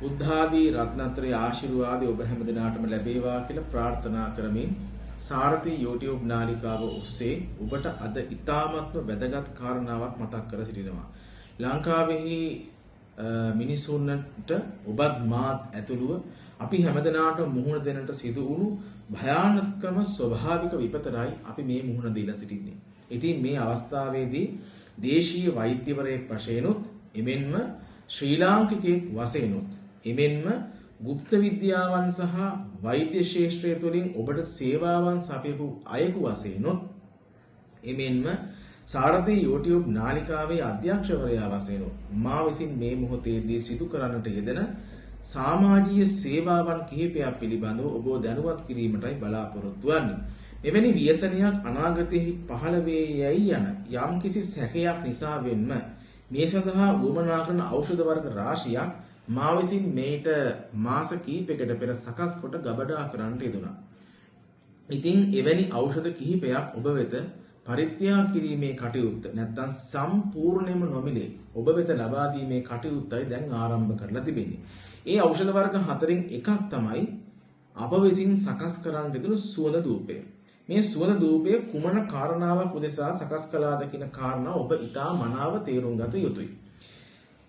බුද්ධ ආදී රත්නත්‍රයේ ආශිර්වාදය ඔබ හැම දිනාටම ලැබේවා කියලා ප්‍රාර්ථනා කරමින් සාරති YouTube නාලිකාව ඔස්සේ ඔබට අද ඉතාමත්ම වැදගත් කාරණාවක් මතක් කර සිටිනවා. ලංකාවේ මිනිසුන්ට ඔබත් මාත් ඇතුළුව අපි හැමදෙනාටම මුහුණ දෙන්නට සිදු වුණු භයානකම ස්වභාවික විපතරයි අපි මේ මුහුණ දීලා සිටින්නේ. ඉතින් මේ අවස්ථාවේදී දේශීය වෛද්‍යවරයෙක් වශයෙන්ුත් එමෙන්ම ශ්‍රී ලාංකිකයෙක් වශයෙන්ුත් එමෙන්ම গুপ্ত විද්‍යාවන් සහ වෛද්‍ය ශාස්ත්‍රය තුළින් ඔබට සේවාවන් සපයපු අයෙකු වශයෙන්ුත් එමෙන්ම සාරථී YouTube නාලිකාවේ අධ්‍යක්ෂකවරයා වශයෙන් මා විසින් මේ මොහොතේදී සිදු කරන්නට යෙදෙන සමාජීය සේවාවන් කිහිපයක් පිළිබඳව ඔබ දැනුවත් කිරීමටයි බලාපොරොත්තු වෙන්නේ. මෙවැනි ව්‍යසනයක් අනාගතයේ පහළ වේ යයි යන යම්කිසි සැකයක් නිසා වෙන්න මේ සඳහා වුමනා කරන ඖෂධ වර්ග රාශියක් මා විසින් මේට මාස කිහිපයකට පෙර සකස් කොට ගබඩා කරන්නට යෙදුණා. ඉතින් එවැනි ඖෂධ කිහිපයක් ඔබ වෙත පරිත්‍යාග කිරීමේ කටයුත්ත නැත්නම් සම්පූර්ණයෙන්ම නොමිලේ ඔබ වෙත ලබා දීමේ කටයුත්තයි දැන් ආරම්භ කරලා තිබෙන්නේ. ඒ ඖෂධ වර්ග හතරෙන් එකක් තමයි අප විසින් සකස් කරන්න යෙදුණු සුවඳ ධූපය. මේ සුවඳ ධූපය කුමන කාරණාවක් උදෙසා සකස් කළාද කියන කාරණා ඔබ ඉතා මනාව තේරුම් ගත යුතුයි.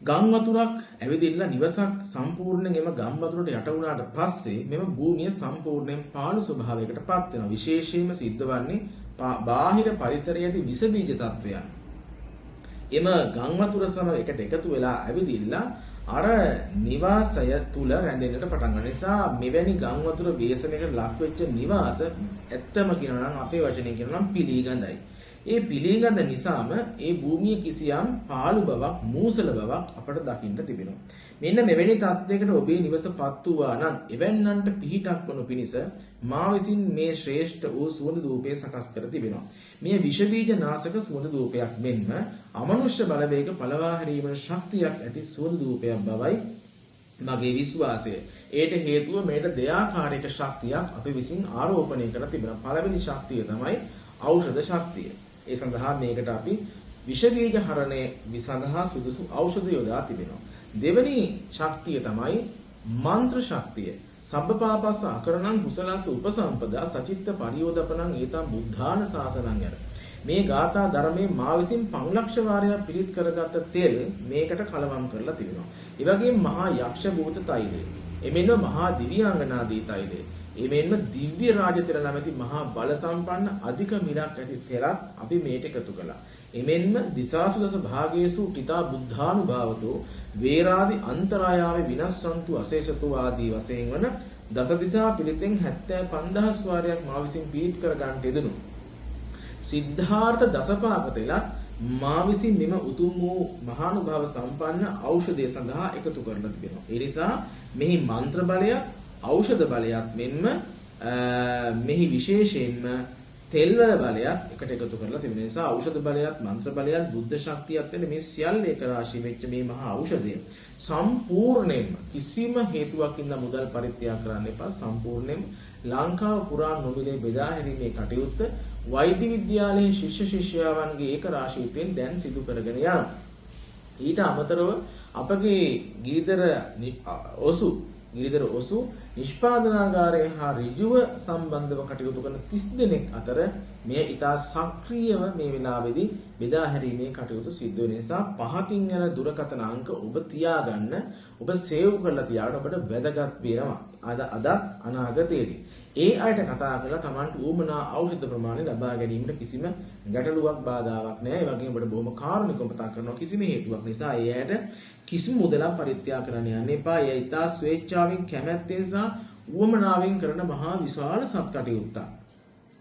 ගම් වතුරක් ඇවිදින්න නිවසක් සම්පූර්ණයෙන් එම ගම් වතුරට යට වුණාට පස්සේ මෙම භූමිය සම්පූර්ණයෙන් පාළු ස්වභාවයකට පත් වෙනවා. විශේෂයෙන්ම සිද්ධ වන්නේ බාහිර පරිසරයේ ඇති විස බීජ තත්වයන්. එම ගම් වතුර සමග එකට එකතු වෙලා ඇවිදින්න අර නිවාසය තුල රැඳෙන්නට පටන් ගන්න නිසා මෙවැනි ගම් වතුර වේසනයකට ලක් වෙච්ච නිවාස ඇත්තම කියනවා නම් අපේ වචනෙන් කියනවා නම් පිළිගඳයි. ඒ පිළිගඳ නිසාම ඒ භූමියේ කිසියම් පාළු බවක් මූසල බවක් අපට දකින්න තිබෙනවා. මෙන්න මෙවැනි තත්යකට ඔබේ නිවසපත් වූවා නම් එවැන්නන්ට පිහිටක් වනු පිණිස මා විසින් මේ ශ්‍රේෂ්ඨ වූ සුවඳ ධූපය සකස් කර තිබෙනවා. මේ විෂ බීජ නාශක සුවඳ ධූපයක් මෙන්ම අමනුෂ්‍ය බලවේග පළවා හැරීමේ ශක්තියක් ඇති සුවඳ ධූපයක් බවයි මගේ විශ්වාසය. ඒට හේතුව මේට දෙආකාරයක ශක්තියක් අපි විසින් ආරෝපණය කරලා තිබෙනවා. පළවෙනි ශක්තිය තමයි ඖෂධ ශක්තිය. ඒ සඳහා මේකට අපි විෂ බීජ හරණය සඳහා සුදුසු ඖෂධ යොදා තිබෙනවා. දෙවෙනි ශක්තිය තමයි මන්ත්‍ර ශක්තිය. සබ්බපාපස්ස අකරණං කුසලස්ස උපසම්පදා සචිත්ත පරියෝදපණං ඒතං බුද්ධාන ශාසනං යර. මේ ගාථා ධර්මයේ මා විසින් 5,00,000 වාරයක් පිළිත් කරගත් තෙල් මේකට කලවම් කරලා තිබෙනවා. ඒ වගේම මහා යක්ෂ භූත තෛලය, එමෙන්න මහා දිව්‍යාංගනාදී තෛලය, එමෙන්න දිව්‍ය රාජ තෙල නැමැති මහා බල සම්පන්න අධික මිලක් ඇති තෙලක් අපි මේට එකතු කළා. එමෙන්න දිසාසු දස භාගයේසු ටිතා බුද්ධානුභාවතෝ වේරාදි අන්තරායාවේ විනස්සන්තු අශේෂතු ආදී වශයෙන් වන දස දිසා පිළිතෙන් 75000 වාරයක් මා විසින් පිළිත් කර ගන්නට යෙදුණු සිද්ධාර්ථ දසපාක තෙලත් මා විසින් මෙම උතුම් වූ මහානුභාව සම්පන්න ඖෂධය සඳහා එකතු කරලා තිබෙනවා. ඒ නිසා මෙහි මන්ත්‍ර බලයත් ඖෂධ බලයත් මෙන්ම මෙහි විශේෂයෙන්ම තෙල්වල බලයත් එකට එකතු කරලා තිබෙන නිසා ඖෂධ බලයත් මන්ත්‍ර බලයත් බුද්ධ ශක්තියත් වෙන මේ සියල්ල එක රාශී වෙච්ච මේ මහා ඖෂධය සම්පූර්ණයෙන්ම කිසිම හේතුවක් ඉන්න මුදල් පරිත්‍යාග කරන්න එපා. සම්පූර්ණයෙන්ම ලංකාව පුරා නොමිලේ බෙදා හැරීමේ කටයුත්ත වෛද්‍ය විද්‍යාලයේ ශිෂ්‍ය ශිෂ්‍යාවන්ගේ ඒක රාශීයෙන් දැන් සිදු කරගෙන යනවා. ඊට අමතරව අපගේ ගිරිදර ඔසු නිෂ්පාදනාගාරය හා ඍජුව සම්බන්ධව කටයුතු කරන 30 දෙනෙක් අතර මේ ඉතා සක්‍රීයව මේ වෙලාවේදී බෙදා හැරීමේ කටයුතු සිද්ධ වෙන නිසා පහතින් යන දුරකථන අංක ඔබ තියාගන්න, ඔබ සේව් කරලා තියාගන්න ඔබට වැදගත් වෙනවා. අදත් අනාගතයේදී ඒ අයට කතා කරලා Tamanට උවමනා ඖෂධ ප්‍රමාණය ලබා ගැනීමට කිසිම ගැටලුවක් බාධාවක් නැහැ. ඒ වගේම ඔබට බොහොම කාරුණිකව කතා කරනවා. කිසිම හේතුවක් නිසා ඒ අයට කිසිම මුදලක් පරිත්‍යාග කරන්න යන්න එපා. ඒ ඉතා ස්වේච්ඡාවෙන් කැමැත්තෙන් සහ උවමනාවෙන් කරන මහා විශාල සත්කටයුත්තක්.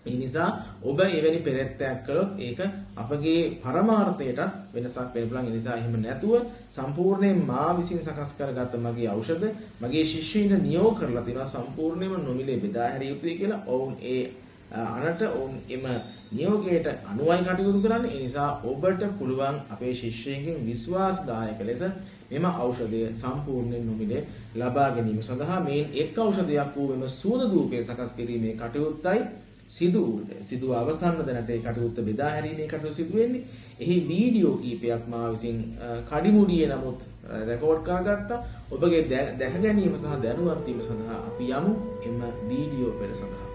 ඒ නිසා ඔබ එවැනි පෙරැත්තයක් කළොත් ඒක අපගේ පරමාර්ථයට වෙනසක් වෙන්න පුළුවන්. ඒ නිසා එහෙම නැතුව සම්පූර්ණයෙන් මා විසින් සකස් කරගත්ත මගේ ඖෂධ මගේ ශිෂ්‍යයින්ට නියෝග කරලා තියෙනවා සම්පූර්ණයෙන්ම නොමිලේ බෙදා හැරිය යුතුයි කියලා. ඔවුන් ඒ අනට ඔවුන් එම නියෝගයට අනුවයි කටයුතු කරන්නේ. ඒ නිසා ඔබට පුළුවන් අපේ ශිෂ්‍යයන්ගෙන් විශ්වාසදායක ලෙස මෙම ඖෂධය සම්පූර්ණයෙන් නොමිලේ ලබා ගැනීම සඳහා මේ එක් ඖෂධයක් වූ මෙම සුවඳ ධූපය සකස් කිරීමේ කටයුත්තයි සිදු අවසන් දැනට ඒ කටයුත්ත බෙදා හැරීමේ කටයුතු සිදු වෙන්නේ. එහි වීඩියෝ කීපයක් මා විසින් කඩිමුඩියේ නමුත් රෙකෝඩ් කරගත්තා. ඔබගේ දැක ගැනීම සහ දැනුවත් වීම සඳහා අපි යමු එම වීඩියෝ පෙළ සඳහා.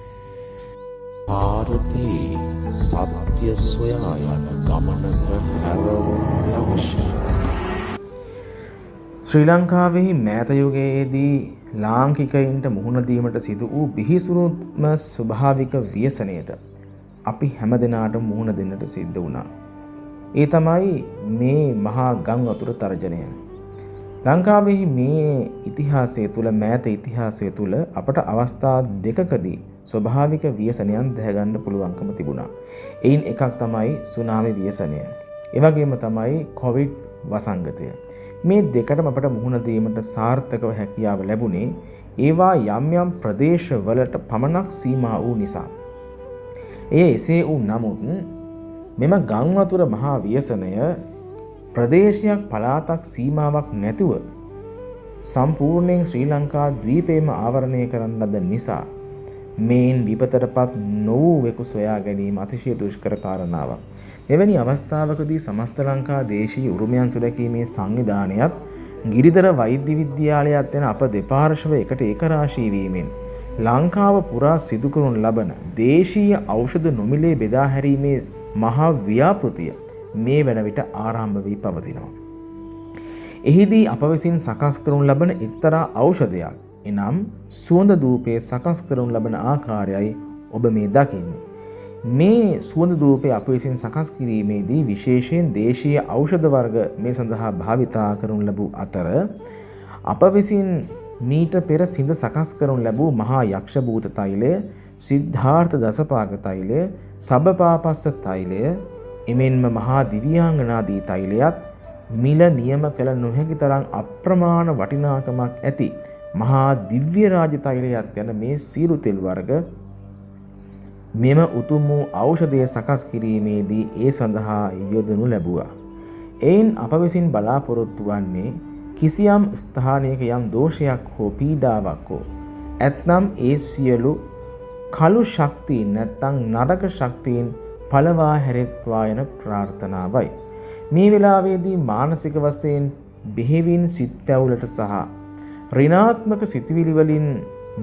ಭಾರತೀಯ ಸತ್ಯ ಸොයායන ගමනක හැරවුම් අවශ්‍යයි. ශ්‍රී ලංකාවේ මෑත යුගයේදී ලාංකිකයින්ට මුහුණ දීමට සිදු වූ බිහිසුරුම ස්වභාවික ව්‍යසනයට අපි හැමදෙනාටම මුහුණ දෙන්නට සිද්ධ වුණා. ඒ තමයි මේ මහා ගම් වතුර තර්ජනය. ලංකාවේ මේ ඉතිහාසය තුළ මෑත ඉතිහාසය තුළ අපට අවස්ථා දෙකකදී ස්වභාවික ව්‍යසනයන් දැකගන්න පුළුවන්කම තිබුණා. එයින් එකක් තමයි සුනාමි ව්‍යසනය. ඒ වගේම තමයි කොවිඩ් වසංගතය. මේ දෙකටම අපට මුහුණ දීමට සාර්ථකව හැකියාව ලැබුණේ ඒවා යම් යම් ප්‍රදේශවලට පමණක් සීමා වූ නිසා. එසේ වූ නමුත් මෙම ගම් වතුර මහා ව්‍යසනය ප්‍රදේශයක් පළාතක් සීමාවක් නැතුව සම්පූර්ණයෙන් ශ්‍රී ලංකා ද්වීපයම ආවරණය කරන ලද නිසා මේන් විපතටපත් නොවූවෙකු සොයා ගැනීම අතිශය දුෂ්කර කාරණාවක්. එවැනි අවස්ථාවකදී සමස්ත ලංකා දේශීය උරුමයන් සුරැකීමේ සංවිධානයත් ගිරිදර වෛද්‍ය විද්‍යාලයත් යන අප දෙපාර්ශ්ව එකට ඒකරාශී වීමෙන් ලංකාව පුරා සිදු කරනු ලබන දේශීය ඖෂධ නොමිලේ බෙදා හැරීමේ මහා ව්‍යාපෘතිය මේ වන විට ආරම්භ වී පවතිනවා. එහිදී අප විසින් සකස් කරනු ලබන එක්තරා ඖෂධයක් එනම් සුවඳ ධූපයේ සකස් කරනු ලබන ආකාරයයි ඔබ මේ දකින්නේ. මේ සුවඳ ධූපය අප විසින් සකස් කිරීමේදී විශේෂයෙන් දේශීය ඖෂධ වර්ග මේ සඳහා භාවිතා කරනු ලැබූ අතර අප විසින් මීට පෙර සිඳ සකස් කරනු ලැබූ මහා යක්ෂ භූත තෛලය, සිද්ධාර්ථ දසපාක තෛලය, සබ්බපාපස්ස තෛලය, එමෙන්ම මහා දිව්‍යාංගනාදී තෛලයත් මිල නියම කළ නොහැකි තරම් අප්‍රමාණ වටිනාකමක් ඇති මහා දිව්‍ය රාජ තෛලයත් යන මේ සියලු තෙල් වර්ග මෙම උතුම් වූ ඖෂධය සකස් කිරීමේදී ඒ සඳහා යොදනු ලැබුවා. එයින් අප විසින් බලාපොරොත්තු වන්නේ කිසියම් ස්ථානයක යම් දෝෂයක් හෝ පීඩාවක් හෝ ඇත්නම් ඒ සියලු කළු ශක්තියින් නැත්නම් නරක ශක්තියින් පළවා හැරෙත්වා යන ප්‍රාර්ථනාවයි. මේ වෙලාවේදී මානසික වශයෙන් බෙහෙවින් සිත් ඇවුලට සහ ඍණාත්මක සිතුවිලි වලින්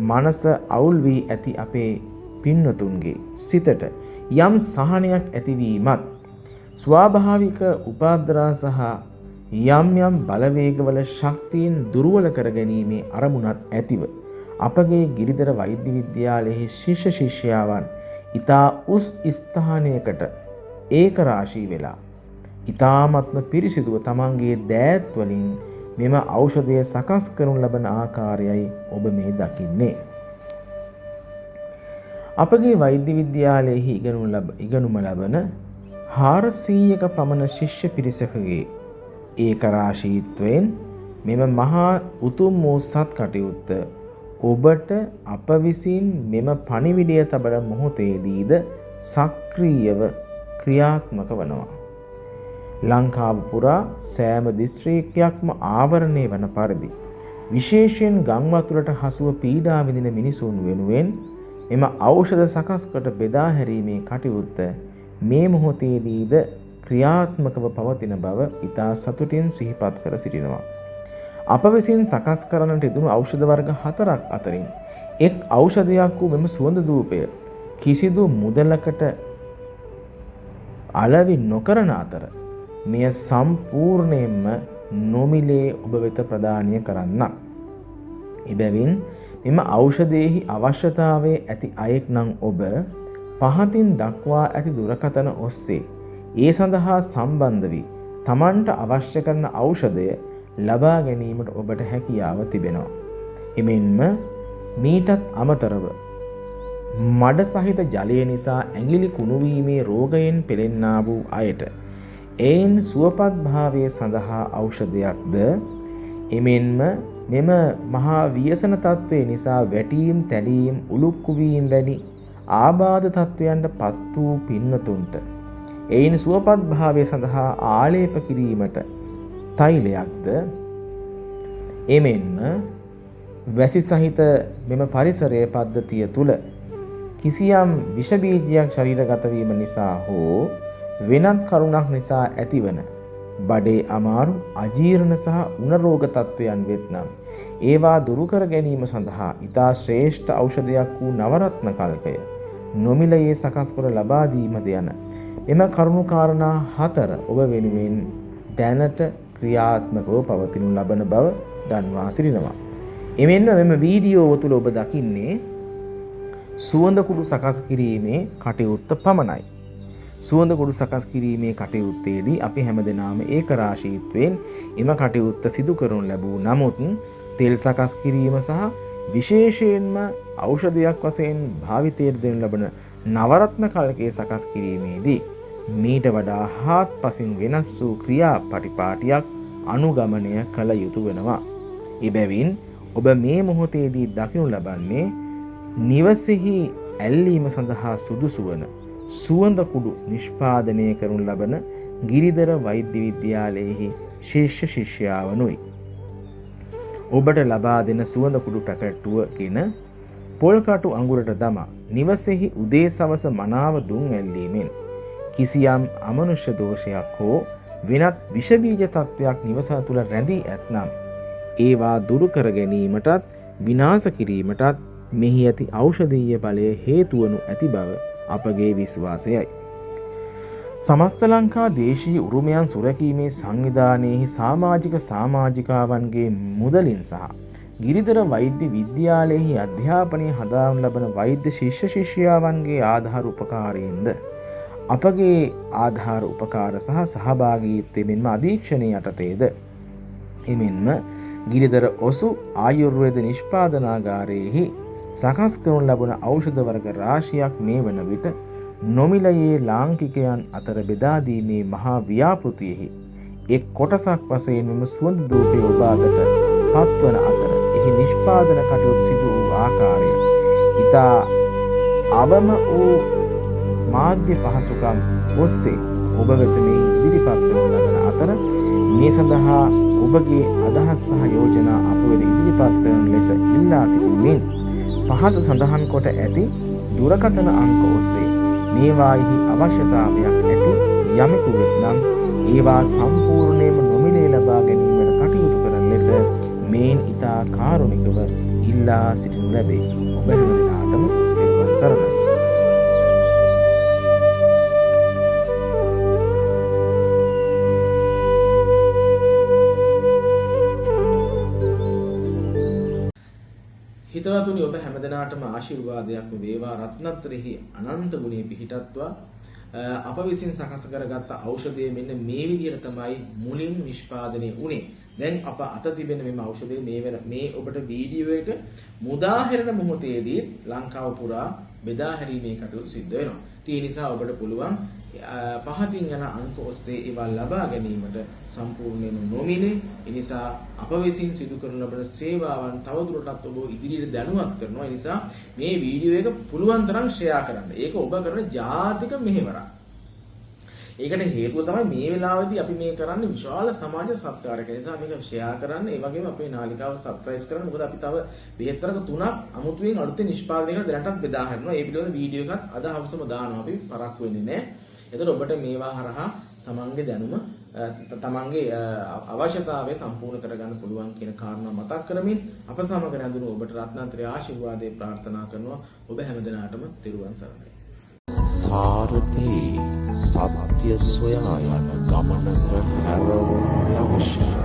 මනස අවුල් වී ඇති අපේ පින්නතුන්ගේ සිතට යම් සහනයක් ඇතිවීමත් ස්වාභාවික උපාද්‍රා සහ යම් යම් බලවේගවල ශක්තියින් දුර්වල කර ගැනීමේ අරමුණත් ඇතිව අපගේ ගිරිදර වෛද්‍ය විද්‍යාලයේ ශිෂ්‍ය ශිෂ්‍යාවන් ඊතා උස් ස්ථානයකට ඒක රාශී වෙලා ඊ타ත්ම පිරිසිදුව තමන්ගේ දෑත් වලින් මෙම ඖෂධය සකස් කරනු ලබන ආකාරයයි ඔබ මේ දකින්නේ. අපගේ වෛද්‍ය විද්‍යාලයෙහි ඉගෙනුම ලබන 400ක පමණ ශිෂ්‍ය පිරිසකගේ ඒක රාශීත්වයෙන් මෙම මහා උතුම් වූ සත් කටයුත්ත ඔබට අප විසින් මෙම පණිවිඩය තබන මොහොතේදීද සක්‍රීයව ක්‍රියාත්මක වනවා. ලංකාව පුරා සෑම දිස්ත්‍රික්කයක්ම ආවරණය වන පරිදි විශේෂයෙන් ගම් වතුරට හසුව පීඩා විඳින මිනිසුන් වෙනුවෙන් එම ඖෂධ සකස් කොට බෙදා හැරීමේ කටයුත්ත මේ මොහොතේදීද ක්‍රියාත්මකව පවතින බව ඉතා සතුටින් සිහිපත් කර සිටිනවා. අප විසින් සකස් කරන්නට යෙදුණු ඖෂධ වර්ග 4ක් අතරින් එක් ඖෂධයක් වූ මෙම සුවඳ ධූපය කිසිදු මුදලකට අලෙවි නොකරන අතර මෙය සම්පූර්ණයෙන්ම නොමිලේ ඔබ වෙත ප්‍රදානය කරන්නක්. එබැවින් මෙම ඖෂධයේහි අවශ්‍යතාවයේ ඇති අයෙක් නම් ඔබ පහතින් දක්වා ඇති දුරකථන ඔස්සේ ඒ සඳහා සම්බන්ධ වී තමන්ට අවශ්‍ය කරන ඖෂධය ලබා ගැනීමට ඔබට හැකියාව තිබෙනවා. එමෙන්ම මීටත් අමතරව මඩ සහිත ජලය නිසා ඇඟිලි කුණු වීමේ රෝගයෙන් පෙළෙන්නා වූ අයට එයින් සුවපත් භාවය සඳහා ඖෂධයක්ද එමෙන්ම මෙම මහා ව්‍යසන තත්ත්වය නිසා වැටීම් තැලීම් උලුක්කු වීම වැනි ආබාධ තත්ත්වයන්ට පත් වූ පින්නතුන්ට එයින් සුවපත් භාවය සඳහා ආලේප කිරීමට තෛලයක්ද එමෙන්ම වැසි සහිත මෙම පරිසරයේ පද්ධතිය තුල කිසියම් විෂ බීජයක් ශරීරගත වීම නිසා හෝ වෙනත් කරුණක් නිසා ඇතිවන බඩේ අමාරු, අජීර්ණ සහ උණ රෝග තත්ත්වයන් වෙත්නම් ඒවා දුරු කර ගැනීම සඳහා ඉතා ශ්‍රේෂ්ඨ ඖෂධයක් වූ නවරත්න කල්කය නොමිලයේ සකස් කර ලබා දීමද යන එම කරුණු කාරණා 4 ඔබ වෙනුවෙන් දැනට ක්‍රියාත්මකව පවතිනු ලබන බව දන්වා සිටිනවා. එමෙන්න මෙම වීඩියෝව තුළ ඔබ දකින්නේ සුවඳ කුඩු සකස් කිරීමේ කටයුත්ත පමණයි. සුවඳ කුඩු සකස් කිරීමේ කටයුත්තේදී අපි හැමදෙනාම ඒකරාශීත්වයෙන් එම කටයුත්ත සිදු කරනු ලැබූ නමුත් තෙල් සකස් කිරීම සහ විශේෂයෙන්ම ඖෂධයක් වශයෙන් භාවිතයට දෙනු ලබන නවරත්න කල්කයේ සකස් කිරීමේදී මීට වඩා හාත්පසින් වෙනස් වූ ක්‍රියාපටිපාටියක් අනුගමනය කළ යුතු වෙනවා. එබැවින් ඔබ මේ මොහොතේදී දකිනු ලබන්නේ නිවසේහි ඇල්ලීම සඳහා සුදුසු වන සුවඳ කුඩු නිෂ්පාදනය කරනු ලබන ගිරිදර වෛද්‍ය විද්‍යාලයෙහි ශිෂ්‍ය ශිෂ්‍යාවනුයි. ඔබට ලබා දෙන සුවඳ කුඩු පැකට්ටුවගෙන පොල් කටු අඟුරට දමා නිවසේහි උදේ සවස මනාව දුම් ඇල්ලීමෙන් කිසියම් අමනුෂ්‍ය දෝෂයක් හෝ වෙනත් විෂ බීජ තත්වයක් නිවස තුළ රැඳී ඇතනම් ඒවා දුරු කර ගැනීමටත් විනාශ කිරීමටත් මෙහි ඇති ඖෂධීය බලය හේතු වනු ඇති බව අපගේ විශ්වාසයයි. සමස්ත ලංකා දේශීය උරුමයන් සුරැකීමේ සංවිධානයේහි සමාජිකාවන්ගේ මුදලින් සහ ගිරිදර වෛද්‍ය විද්‍යාලයෙහි අධ්‍යාපනය හදාරනු ලබන වෛද්‍ය ශිෂ්‍ය ශිෂ්‍යාවන්ගේ ආධාර උපකාරයෙන්ද අපගේ ආධාර උපකාර සහ සහභාගීත්වය මෙන්ම අධීක්ෂණය යටතේද එමෙන්ම ගිරිදර ඔසු ආයුර්වේද නිෂ්පාදනාගාරයෙහි සකස් කරනු ලබන ඖෂධ වර්ග රාශියක් මේ වන විට නොමිලයේ ලාංකිකයන් අතර බෙදා දීමේ මහා ව්‍යාපෘතියෙහි එක් කොටසක් වශයෙන් මෙම සුවඳ දූපය ඔබ අතට පත්වන අතර එහි නිෂ්පාදන කටයුතු සිදු වූ ආකාරය ඉතා අවම වූ මාධ්‍ය පහසුකම් ඔස්සේ ඔබ වෙත මේ ඉදිරිපත් කරනු ලබන අතර මේ සඳහා ඔබගේ අදහස් සහ යෝජනා අප වෙත ඉදිරිපත් කරන ලෙස ඉල්ලා සිටිමින් පහත සඳහන් කොට ඇති දුරකථන අංක ඔස්සේ මේවායෙහි අවශ්‍යතාවයක් ඇති යමෙකු වෙත්නම් ඒවා සම්පූර්ණයෙන්ම නොමිලේ ලබා ගැනීමට කටයුතු කරන ලෙස මේන් ඉතා කාරුණිකව ඉල්ලා සිටිනු ලැබේ. ඔබ හැම දිනාටම තෙරුවන් සරණයි. හිතවතුනි ඔබ හැමදෙනාටම ආශිර්වාදයක් වේවා. රත්නත්‍රෙහි අනන්ත ගුණේ පිහිටත්වා අප විසින් සකස් කරගත්ත ඖෂධය මෙන්න මේ විදිහට තමයි මුලින් නිෂ්පාදනය වුණේ. දැන් අප අත තිබෙන මෙම ඖෂධය මේ ඔබට වීඩියෝ එක මුදා හැරෙන මොහොතේදී ලංකාව පුරා බෙදා හැරීමේ කටයුතු සිද්ධ වෙනවා. ඒ නිසා ඔබට පුළුවන් පහතින් යන අංක ඔස්සේ ඒවා ලබා ගැනීමට සම්පූර්ණයෙන්ම නොමිලේ. ඒ නිසා අප විසින් සිදු කරන ලබන සේවාවන් තවදුරටත් ඔබ ඉදිරියට දැනුවත් කරනවා. ඒ නිසා මේ වීඩියෝ එක පුළුවන් තරම් ෂෙයා කරන්න. ඒක ඔබ කරන ජාතික මෙහෙවරක්. ඒකට හේතුව තමයි මේ වෙලාවේදී අපි මේ කරන්නේ විශාල සමාජ සත්කාරයක්. ඒ නිසා මේක ෂෙයා කරන්න. ඒ වගේම අපේ නාලිකාව සබ්ස්ක්‍රයිබ් කරන්න. මොකද අපි තව බෙහෙත්තරක 3ක් අමුතුවෙන් අලුතෙන් නිෂ්පාදනය කරලා දැනටත් බෙදා හරිනවා. ඒ පිළිබඳ වීඩියෝ එකත් අද හවසම දානවා. අපි පරක්කු වෙන්නේ නැහැ. එතකොට ඔබට මේවා හරහා තමන්ගේ දැනුම තමන්ගේ අවශ්‍යතාවය සම්පූර්ණ කරගන්න පුළුවන් කියන කාරණා මතක් කරමින් අප සමග රැඳුණු ඔබට රත්නාන්තරයේ ආශිර්වාදේ ප්‍රාර්ථනා කරනවා. ඔබ හැමදෙනාටම තෙරුවන් සරණයි. සාරථී සත්‍ය සොයා යන ගමනක හැරවුම් අවශ්‍යයි.